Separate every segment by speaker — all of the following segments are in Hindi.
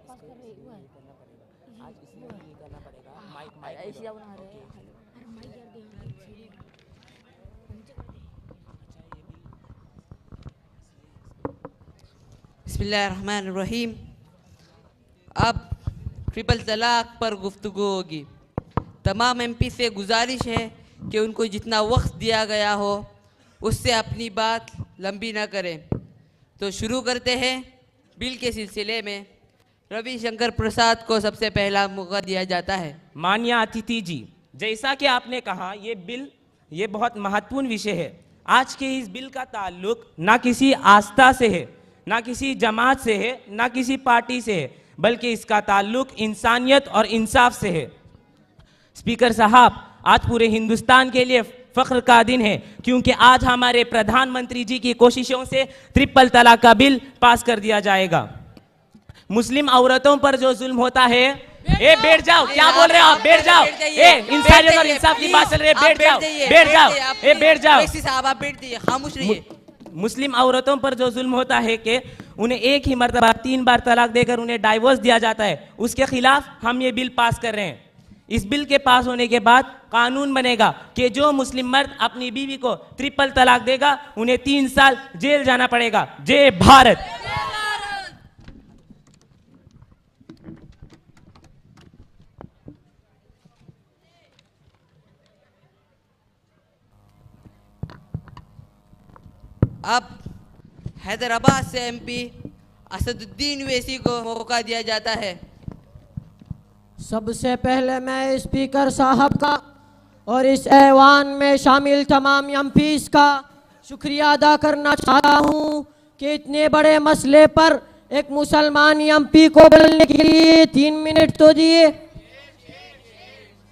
Speaker 1: पास कर रही हुआ है
Speaker 2: करना पड़ेगा आज, इसलिए ये करना पड़ेगा। माइक माइक
Speaker 1: ऐसी जाओ ना। अरे अरे माइक यार दे
Speaker 3: बिस्मिल्लाहिर्रहमानिर्रहीम। अब ट्रिपल तलाक पर गुफ्तगू होगी। तमाम एमपी से गुजारिश है कि उनको जितना वक्त दिया गया हो उससे अपनी बात लंबी ना करें। तो शुरू करते हैं। बिल के सिलसिले में रविशंकर प्रसाद को सबसे पहला मौका दिया जाता है।
Speaker 2: माननीय अतिथि जी, जैसा कि आपने कहा, ये बिल ये बहुत महत्वपूर्ण विषय है। आज के इस बिल का ताल्लुक ना किसी आस्था से है, ना किसी जमात से है, ना किसी पार्टी से है, बल्कि इसका ताल्लुक इंसानियत और इंसाफ से है। स्पीकर साहब, आज पूरे हिंदुस्तान के लिए फख्र का दिन है, क्योंकि आज हमारे प्रधानमंत्री जी की कोशिशों से ट्रिपल तलाक का बिल पास कर दिया जाएगा। मुस्लिम औरतों पर जो जुल्म होता है, ए बैठ जाओ, क्या बोल रहे हो आप? बैठ जाओ। ए इंसानियत और इंसाफ की बात चल रही है, बैठ जाओ, बैठ जाओ, ए बैठ जाओ।
Speaker 3: साहब आप बैठ जाइए, खामोश रहिए।
Speaker 2: मुस्लिम औरतों पर जो जुल्म होता है कि उन्हें एक ही मर्तबा 3 बार तलाक देकर उन्हें डाइवोर्स दिया जाता है, उसके खिलाफ हम ये बिल पास कर रहे हैं। इस बिल के पास होने के बाद कानून बनेगा कि जो मुस्लिम मर्द अपनी बीवी को ट्रिपल तलाक देगा उन्हें 3 साल जेल जाना पड़ेगा। जय भारत।
Speaker 3: अब हैदराबाद से एमपी असदुद्दीन वैसी को मौका दिया जाता है।
Speaker 4: सबसे पहले मैं स्पीकर साहब का और इस ऐवान में शामिल तमाम एमपीज का शुक्रिया अदा करना चाहता हूं कि इतने बड़े मसले पर एक मुसलमान एमपी को बोलने के लिए 3 मिनट तो दिए,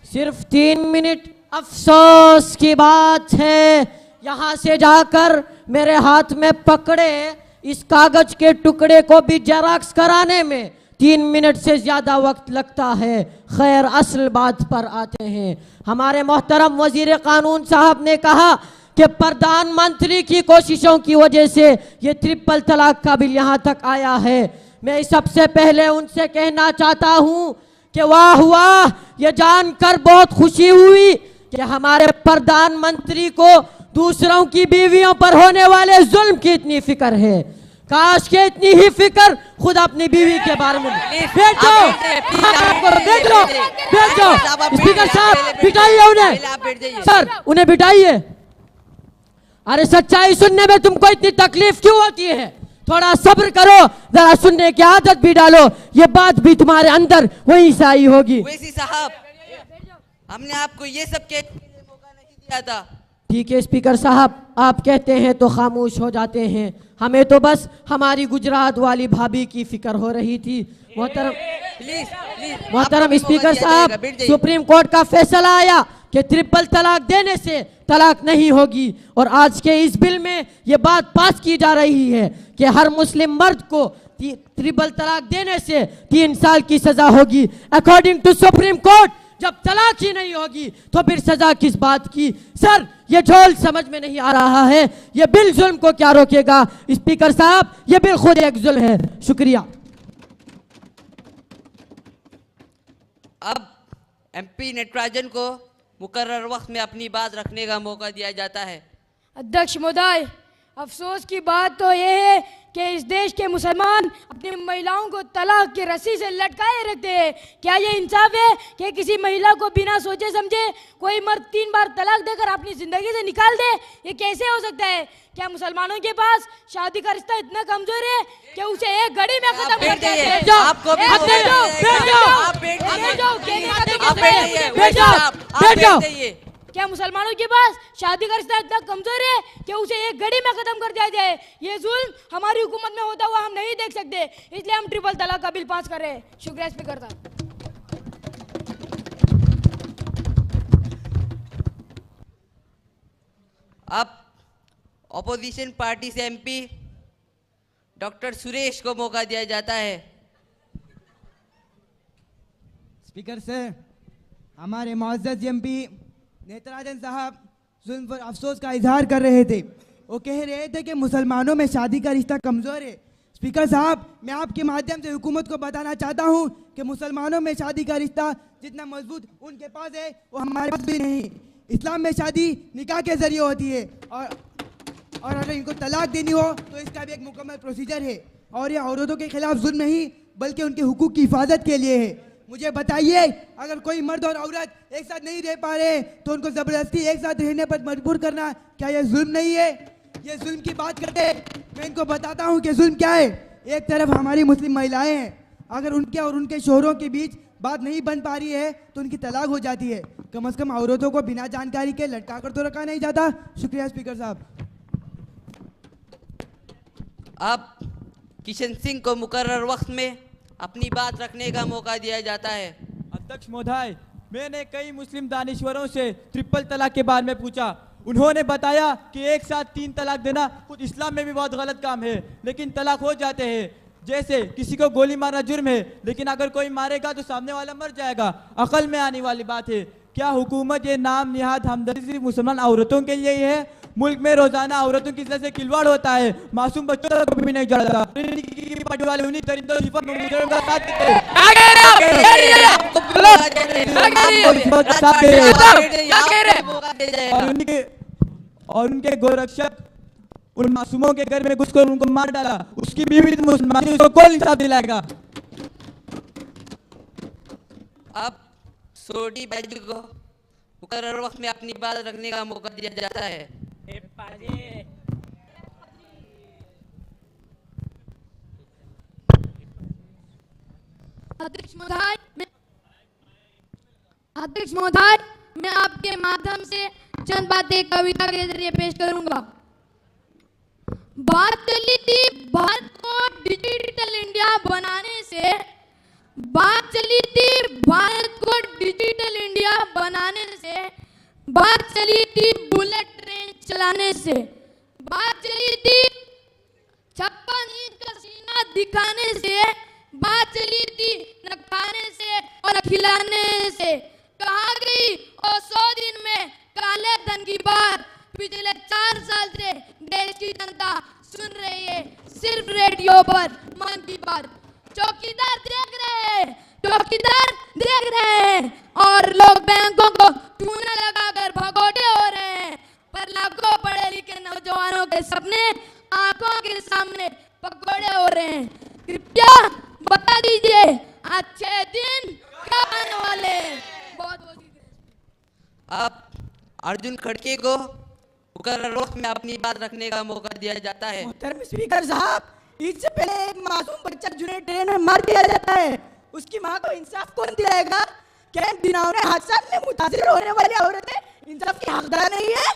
Speaker 4: सिर्फ 3 मिनट। अफसोस की बात है, यहाँ से जाकर मेरे हाथ में पकड़े इस कागज के टुकड़े को भी जेरॉक्स कराने में 3 मिनट से ज्यादा वक्त लगता है। खैर, असल बात पर आते हैं। हमारे मोहतरम वजीर कानून साहब ने कहा कि प्रधानमंत्री की कोशिशों की वजह से ये ट्रिपल तलाक का बिल यहाँ तक आया है। मैं सबसे पहले उनसे कहना चाहता हूँ कि वाह वाह, ये जानकर बहुत खुशी हुई कि हमारे प्रधानमंत्री को दूसरों की बीवियों पर होने वाले जुल्म की इतनी फिक्र है। काश के इतनी ही फिक्र खुद अपनी बीवी के बारे में। बैठ जाओ, बैठ जाओ, बैठ जाओ। स्पीकर साहब, बिठाइए उन्हें, सर उन्हें बिठाइए। अरे सच्चाई सुनने में तुमको इतनी तकलीफ क्यों होती है? थोड़ा सब्र करो, जरा सुनने की आदत भी डालो, ये बात भी तुम्हारे अंदर वहीं से आई होगी।
Speaker 3: वैसी साहब, हमने आपको ये सब कहने के लिए मौका नहीं दिया था।
Speaker 4: ठीक है स्पीकर साहब, आप कहते हैं तो खामोश हो जाते हैं। हमें तो बस हमारी गुजरात वाली भाभी की फिक्र हो रही थी। मोहतरम स्पीकर साहब, सुप्रीम कोर्ट का फैसला आया कि ट्रिपल तलाक देने से तलाक नहीं होगी, और आज के इस बिल में ये बात पास की जा रही है कि हर मुस्लिम मर्द को ट्रिपल तलाक देने से 3 साल की सजा होगी। अकॉर्डिंग टू सुप्रीम कोर्ट, जब तलाक ही नहीं होगी तो फिर सजा किस बात की? सर, ये झोल समझ में नहीं आ रहा है। ये बिल जुल्म को क्या रोकेगा? स्पीकर साहब, ये बिल खुद एक जुल्म है। शुक्रिया।
Speaker 3: अब एमपी नटराजन को मुकर्रर वक्त में अपनी बात रखने का मौका दिया जाता है।
Speaker 5: अध्यक्ष महोदय, अफसोस की बात तो यह है कि इस देश के मुसलमान अपनी महिलाओं को तलाक की रस्सी से लटकाए रखते हैं। क्या ये इंसाफ है कि किसी महिला को बिना सोचे समझे कोई मर्द 3 बार तलाक देकर अपनी जिंदगी से निकाल दे? ये कैसे हो सकता है? क्या मुसलमानों के पास शादी का रिश्ता इतना कमजोर है कि उसे एक घड़ी में खत्म कर दिया जाए? क्या मुसलमानों के पास शादी का रिश्ता इतना कमजोर है कि उसे एक घड़ी में खत्म कर दिया जाए? ये जुल्म हमारी हुकूमत में होता हुआ हम नहीं देख सकते, इसलिए हम ट्रिपल तलाक का बिल पास कर रहे हैं। शुक्रिया स्पीकर साहब।
Speaker 3: अब ऑपोजिशन पार्टी से एमपी डॉक्टर सुरेश को मौका दिया जाता है।
Speaker 6: स्पीकर से हमारे मुअज़्ज़ज़ एमपी नेतराजन साहब जुल्म पर अफसोस का इजहार कर रहे थे। वो कह रहे थे कि मुसलमानों में शादी का रिश्ता कमज़ोर है। स्पीकर साहब, मैं आपके माध्यम से हुकूमत को बताना चाहता हूं कि मुसलमानों में शादी का रिश्ता जितना मजबूत उनके पास है वो हमारे पास भी नहीं। इस्लाम में शादी निकाह के जरिए होती है और अगर इनको तलाक देनी हो तो इसका भी एक मुकम्मल प्रोसीजर है और ये औरतों के खिलाफ जुल्म नहीं बल्कि उनके हुकूक की हिफाजत के लिए है। मुझे बताइए, अगर कोई मर्द और औरत एक साथ नहीं रह पा रहे तो उनको ज़बरदस्ती एक साथ रहने पर मजबूर करना क्या ये जुल्म नहीं है? ये जुल्म की बात करते मैं इनको बताता हूँ कि जुल्म क्या है। एक तरफ हमारी मुस्लिम महिलाएं हैं, अगर उनके और उनके शोहरों के बीच बात नहीं बन पा रही है तो उनकी तलाक हो जाती है। कम से कम औरतों को बिना जानकारी के लटका कर तो रखा नहीं जाता। शुक्रिया स्पीकर साहब।
Speaker 3: अब किशन सिंह को मुकर्रर वक्त में अपनी बात रखने का मौका दिया जाता है।
Speaker 7: अध्यक्ष महोदय, मैंने कई मुस्लिम दानिश्वरों से ट्रिपल तलाक के बारे में पूछा। उन्होंने बताया कि एक साथ 3 तलाक देना खुद इस्लाम में भी बहुत गलत काम है, लेकिन तलाक हो जाते हैं। जैसे किसी को गोली मारना जुर्म है, लेकिन अगर कोई मारेगा तो सामने वाला मर जाएगा। अकल में आने वाली बात है। क्या हुकूमत ये नाम निहाद हमदर्दी सिर्फ मुसलमान औरतों के लिए ही है? मुल्क में रोजाना औरतों की तरह से खिलवाड़ होता है, मासूम बच्चों को भी नहीं जाता। वाले उन्हीं दरिंदों सिफत मुजरिम का साथ देते हैं। और उनके गोरक्षक उन मासूमों के घर में घुसकर उनको मार डाला। उसकी बीवी मुसलमान, उसको कौन इंसाफ दिलाएगा?
Speaker 3: अब सोडी बैजू को मुकर्रर वक्त में अपनी बात रखने का मौका दिया जाता है।
Speaker 5: अध्यक्ष महोदय, मैं आपके माध्यम से चंद बातें कविता के जरिए पेश करूंगा। बात चली थी भारत को डिजिटल इंडिया बनाने से, बात चली थी भारत को डिजिटल इंडिया बनाने से, बात चली थी बुलेट ट्रेन चलाने से, बात चली थी 56 इंच का सीना दिखाने से, बात चली थी न खाने से और खिलाने से। कहा गई और 100 दिन में काले धन की बात पिछले 4 साल से देश की जनता सुन रही है सिर्फ रेडियो पर मन की बात। चौकीदार देख रहे हैं और लोग बैंकों को चूना लगाकर भगोड़े हो रहे हैं, पर लाखों पढ़े लिखे नौजवानों के सपने आंखों के सामने पकोड़े हो रहे हैं। कृपया बता दीजिए अच्छे दिन कब आने वाले हैं? बहुत
Speaker 3: अब अर्जुन खड़के को मुकर्रर वक्त में अपनी बात रखने का मौका दिया जाता है।
Speaker 8: मोहतरम स्पीकर साहब, इससे पहले एक मासूम बच्चा जुने ट्रेन में मार दिया जाता है, उसकी मां को इंसाफ कौन दिलाएगा? क्या इन घिनौने हादसा में मुतासिर होने वाली औरतें इंसाफ की हकदार नहीं है?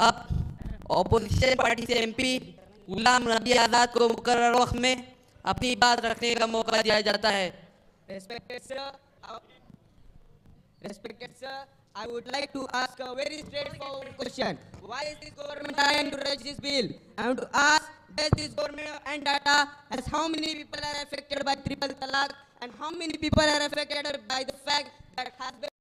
Speaker 3: अब ऑपोजिशन पार्टी से एमपी गुलाम नबी आजाद को मुकर्रर वक्त में अपनी बात रखने का मौका दिया जाता है।
Speaker 9: Respected sir, I would like to ask a very straightforward question. Why is this government trying to raise this bill? I want to ask, does this government and data as how many people are affected by triple talaq and how many people are affected by the fact that husband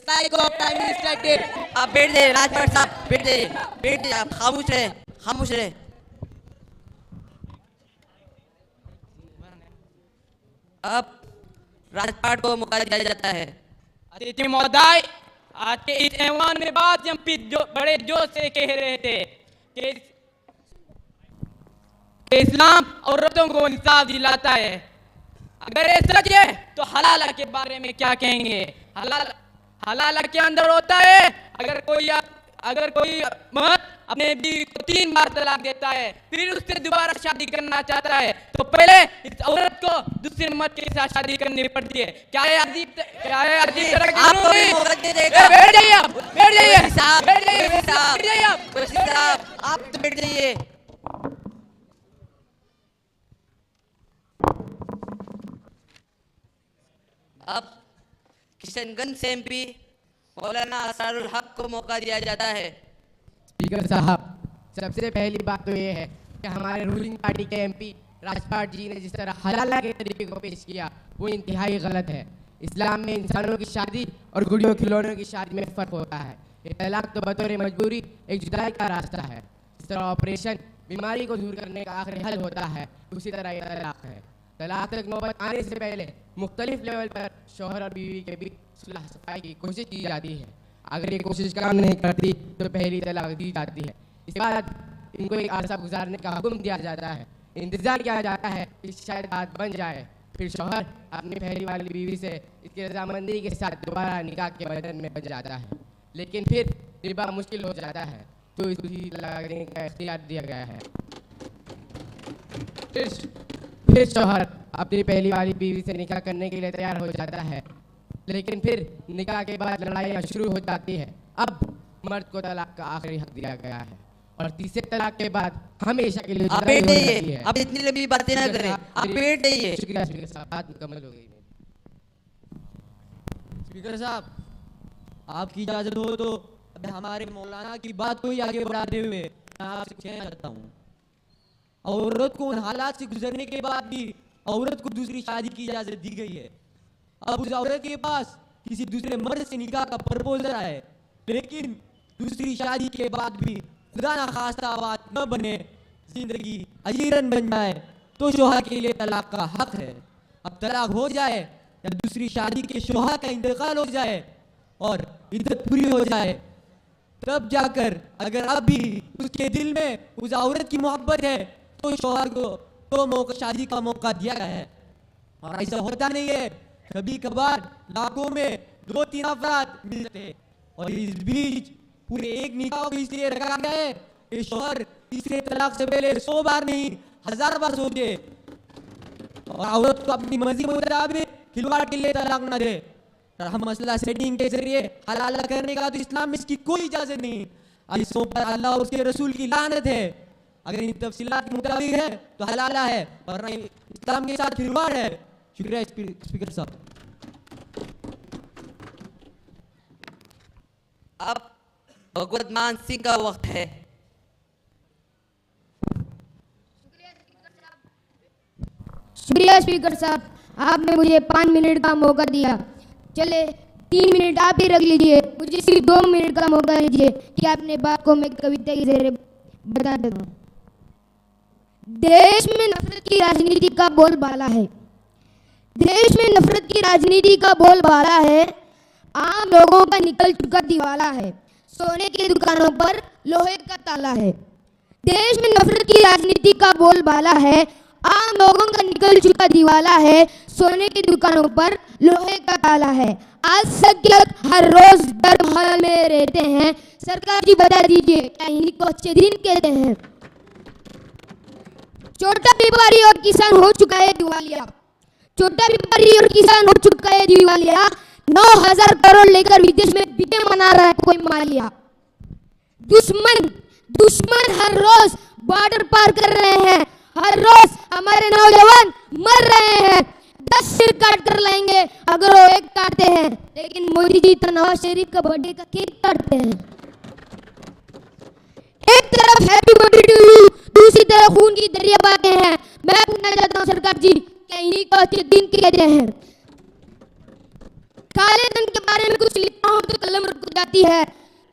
Speaker 9: like of Prime Minister did?
Speaker 3: आप बैठ जाइए राजपाट साहब, बैठ जाइए आप खामोश रहे। अब राजपाट को मौका दिया जाता है।
Speaker 2: अतिथि महोदय, आज के इस ऐवान में बात एमपी जो बड़े जोश से कह रहे थे कि इस्लाम औरतों को इंसाफ दिलाता है। अगर ये सच है तो हलाला के बारे में क्या कहेंगे? हलाला के अंदर होता है अगर कोई मर्द अपने बीवी को 3 बार तलाक देता है, फिर उससे दोबारा शादी करना चाहता है, तो पहले इस औरत को दूसरे मर्द के साथ शादी करनी पड़ती है। क्या है अजीब तरह की बैठ जाइए
Speaker 3: आप तो बैठ जाइए। अब किशनगंज से एमपी मौलाना असारुल हक को मौका दिया जाता है।
Speaker 10: स्पीकर साहब, सबसे पहली बात तो ये है कि हमारे रूलिंग पार्टी के एमपी राजपाट जी ने जिस तरह हलाला के तरीके को पेश किया वो इंतहाई गलत है। इस्लाम में इंसानों की शादी और गुड़ियों खिलौनों की शादी में फ़र्क होता है। ये तलाक तो बतौर मजबूरी एक जुदाई का रास्ता है। इस तरह ऑपरेशन बीमारी को दूर करने का आखिरी हल होता है, उसी तरह ये तलाक है। तलाक तक नौबत आने से पहले मुख्तलिफ लेवल पर शौहर और बीवी के बीच सुलह सफाई की कोशिश की जाती है। अगर ये कोशिश काम नहीं करती तो पहली तलाक दी जाती है। इसके बाद इनको एक अरसा गुजारने का हुक्म दिया जाता है, इंतजार किया जाता है कि शायद बात बन जाए। फिर शौहर अपनी पहली वाली बीवी से इसकी रजामंदी के साथ दोबारा निकाह के बंधन में बन जाता है। लेकिन फिर रिबा मुश्किल हो जाता है तो इसी तलाक देने का इख्तियार दिया गया है। फिर शौहर अपनी पहली वाली बीवी से निकाह करने के लिए तैयार हो जाता है, लेकिन फिर निकाह के बाद लड़ाइयाँ शुरू हो जाती है। अब मर्द को तलाक का आखिरी हक दिया गया है और तीसरे तलाक के बाद हमेशा के लिए
Speaker 3: आप बैठ जाइए, आप इतनी लंबी बातें ना करें, आप बैठ जाइए।
Speaker 10: शुक्रिया स्पीकर साहब, बात मुकम्मल हो गई।
Speaker 7: स्पीकर साहब, आपकी इजाजत हो तो अब हमारे मौलाना की बात को ही आगे बढ़ाते हुए मैं आपसे कहना चाहता हूँ, औरत को उन हालात से गुजरने के बाद भी औरत को दूसरी शादी की इजाजत दी गई है। अब उस औरत के पास किसी दूसरे मर्द से निकाह का प्रपोजल आए, लेकिन दूसरी शादी के बाद भी खुदा ना खास्ता बात न बने, जिंदगी अजीरन बन जाए तो शौहर के लिए तलाक का हक है। अब तलाक हो जाए या दूसरी शादी के शौहर का इंतकाल हो जाए और इद्दत पूरी हो जाए, तब जाकर अगर अब भी उसके दिल में उस औरत की मोहब्बत है तो शौहर को तो मौका शादी का मौका दिया गया है। और ऐसा होता नहीं है, कभी कभार लाखों में 2-3 अफराद मिलते हैं और इस बीच पूरे एक निकाह को इसलिए रखा गया है कि शौहर तीसरे तलाक से पहले 100 बार नहीं 1000 बार सोचे और औरत को अपनी मर्जी के मुताबिक खिलवाड़ के लिए तलाक न दे। हम मसला सेटिंग के जरिए हलाल करने का तो इस्लाम में इसकी कोई इजाजत नहीं। ऐसों पर अल्लाह और उसके रसूल की लानत है। अगर इन तफसीलात के मुताबिक है तो हलाला है और इस्लाम के साथ खिलवाड़ है। शुक्रिया स्पीकर साहब।
Speaker 3: अब भगवत मान सिंह का वक्त है।
Speaker 5: शुक्रिया स्पीकर साहब, आपने मुझे 5 मिनट का मौका दिया। चले 3 मिनट आप ही रख लीजिए, मुझे सिर्फ 2 मिनट का मौका दीजिए कि अपने बात को मैं कविता के जरिए बता दूं। देश में नफरत की राजनीति का बोलबाला है, देश में नफरत की राजनीति का बोलबाला है। आम लोगों का निकल चुका दिवाला है, सोने की दुकानों पर लोहे का ताला है। देश में नफरत की राजनीति का बोलबाला है, आम लोगों का निकल चुका दिवाला है, सोने की दुकानों पर लोहे का ताला है। आज सख्त हर रोज डर माहौल में रहते हैं। सरकार जी बता दीजिए क्या इन्हीं को अच्छे दिन कहते हैं? छोटा व्यापारी और किसान हो चुका है दिवालिया, छोटा व्यापारी और किसान हो चुका है दिवालिया। 9000 करोड़ लेकर विदेश में बीते मना रहा है कोई मालिया। दुश्मन हर रोज बॉर्डर पार कर रहे हैं, हर रोज हमारे नौजवान मर रहे हैं। 10 सिर काट कर लाएंगे अगर वो एक काटते हैं, लेकिन मोदी जी तो नवाज शरीफ का बर्थडे का केक काटते हैं। एक तरफ हैप्पी बर्थडे टू यू, दूसरी तरफ खून की दरिया बहाते हैं। मैं पूछना चाहता हूँ सरकार जी, क्या इन्हीं को अच्छे दिन कहते हैं? काले धन के बारे में कुछ लिखता हूँ तो कलम रुक जाती है,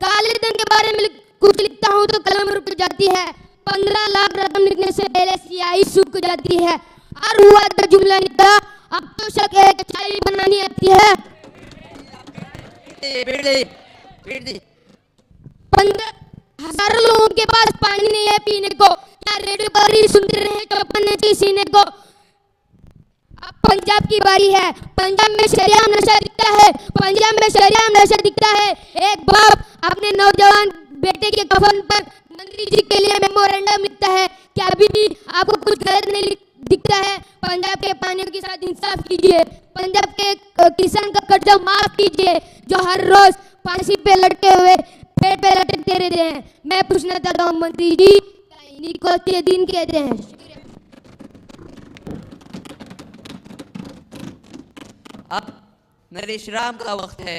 Speaker 5: काले धन के बारे में कुछ लिखता हूँ तो कलम रुक जाती है। 15 लाख रकम लिखने से पहले स्याही सूख जाती है। और हुआ तो जुमला निकला, अब तो शक है कि चाय बनानी आती है। 15,000 लोगों के पास पानी नहीं है पीने को, क्या रेडियो पर ही सुनते रहे चौपन की सीने को। अब पंजाब की बारी है, पंजाब में शरियाम नशा दिखता है, पंजाब में शरियाम नशा दिखता है। एक बाप अपने नौजवान बेटे के कफन पर मंत्री जी के लिए मेमोरेंडम लिखता है। क्या अभी भी आपको कुछ गलत नहीं दिखता है? पंजाब के पानियों के साथ इंसाफ कीजिए, पंजाब के किसान का कर्जा माफ कीजिए जो हर रोज फांसी पे लटके हुए पेट पे लटकते रहते हैं। मैं पूछना चाहता हूँ मंत्री जी, इन्हीं को अच्छे दिन कहते हैं?
Speaker 3: अब नरेश राम का वक्त है।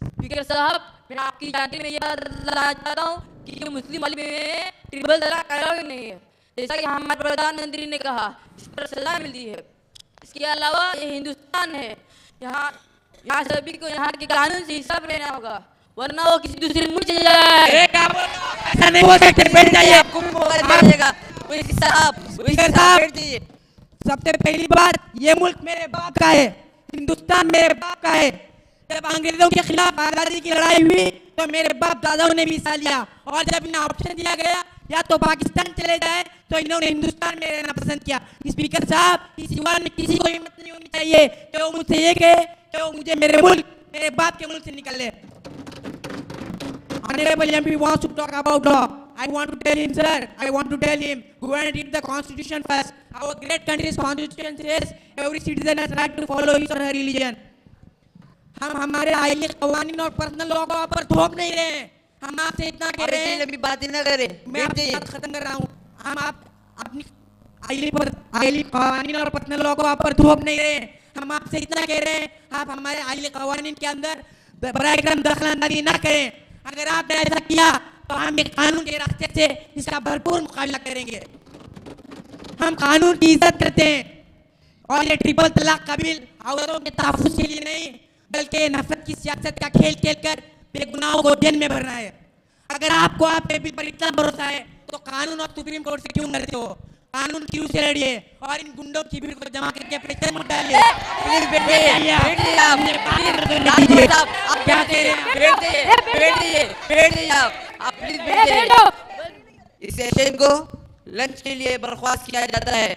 Speaker 11: स्पीकर साहब, मैं आपकी जानकारी में यह बताना चाहता हूँ कि मुस्लिम वाली में ट्रिपल तलाक अलाउ नहीं है, जैसा कि हमारे प्रधानमंत्री ने कहा, इस पर सजा मिलती है। इसके अलावा ये हिंदुस्तान है, यहाँ सभी को यहाँ के कानून से हिसाब लेना होगा वरना वो किसी दूसरे मुल्क चले जाए।
Speaker 8: ऐसा नहीं हो सकते, बैठ जाइए।
Speaker 11: आपको भी मौका दिया जाएगा। स्पीकर साहब बैठ जाइए।
Speaker 8: सबसे पहली बात, ये मुल्क मेरे बाप का है, हिंदुस्तान मेरे बाप का है। जब अंग्रेजों के खिलाफ आज़ादी की लड़ाई हुई तो मेरे बाप दादाओं ने भी हिस्सा लिया, और जब इन्हें ऑप्शन दिया गया या तो पाकिस्तान चले जाए तो इन्होंने हिंदुस्तान में रहना पसंद किया। स्पीकर साहब, इस युवा में किसी को हिम्मत नहीं होनी चाहिए कि वो मुझसे ये कहे कि वो मुझे मेरे मुल्क, मेरे बाप के मुल्क से निकल ले। Honorable MP wants to talk about law. I want to tell him, sir, I want to tell him, go and read the constitution first. Our great country's constitution says every citizen has right to follow his or her religion. हम हमारे आईली कवानीन और पर्सनल लॉ को आप पर थोप नहीं रहे हैं। हम आपसे इतना कह रहे हैं,
Speaker 11: लंबी बातें न करें।
Speaker 8: मैं आपकी बात खत्म कर रहा हूँ। हम आप अपनी आईली कवानीन और पर्सनल लॉ को आप पर थोप नहीं रहे हैं। हम आपसे इतना कह रहे हैं, आप हमारे आईली कवानीन के अंदर बराए करम दखलंदाजी न करें। अगर आपने ऐसा किया तो हम एक कानून के रास्ते से इसका भरपूर मुकाबला करेंगे। हम कानून की इज्जत करते हैं, और ये ट्रिपल तलाक का बिल औरतों के तहफ़्फ़ुज़ के लिए नहीं, बल्कि नफरत की सियासत का खेल खेलकर बेगुनाहों को जेल में भरना है। अगर आपको आप पे बिल पर इतना भरोसा है तो कानून और सुप्रीम कोर्ट से क्यों लड़ते हो? कानून क्यों से लड़िए और इन गुंडों की भीड़ को जमा करके प्रेशर मत डालिए।
Speaker 11: प्लीज बैठिए, आप क्या कह रहे हैं? बैठिए आप प्लीज बैठिए। इस सेशन को लंच के लिए बर्खास्त किया जाता है।